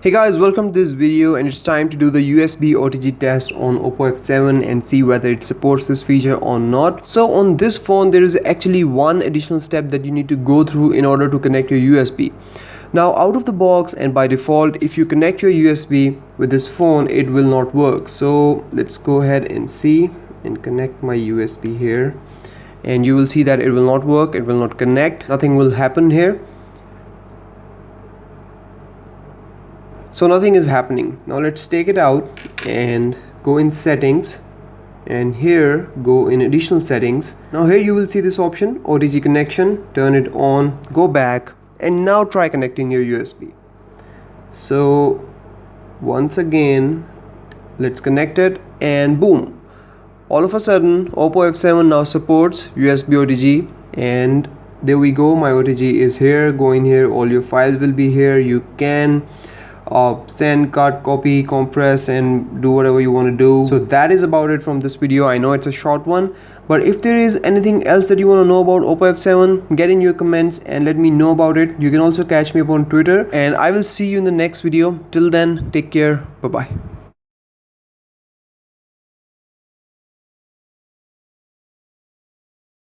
Hey guys, welcome to this video, and it's time to do the USB OTG test on Oppo F7 and see whether it supports this feature or not. So on this phone there is actually one additional step that you need to go through in order to connect your USB. Now out of the box and by default, if you connect your USB with this phone, it will not work. So let's go ahead and see and connect my USB here, and you will see that it will not work, it will not connect, nothing will happen here. So nothing is happening. Now let's take it out and go in settings, and here go in additional settings. Now here you will see this option OTG connection, turn it on, go back, and now try connecting your USB. So once again let's connect it, and boom, all of a sudden Oppo F7 now supports USB OTG, and there we go, my OTG is here. Go in here, all your files will be here. You can send, cut, copy, compress, and do whatever you want to do. So that is about it from this video. I know it's a short one, but if there is anything else that you want to know about Oppo F7, get in your comments and let me know about it. You can also catch me up on Twitter, and I will see you in the next video. Till then, take care. Bye bye.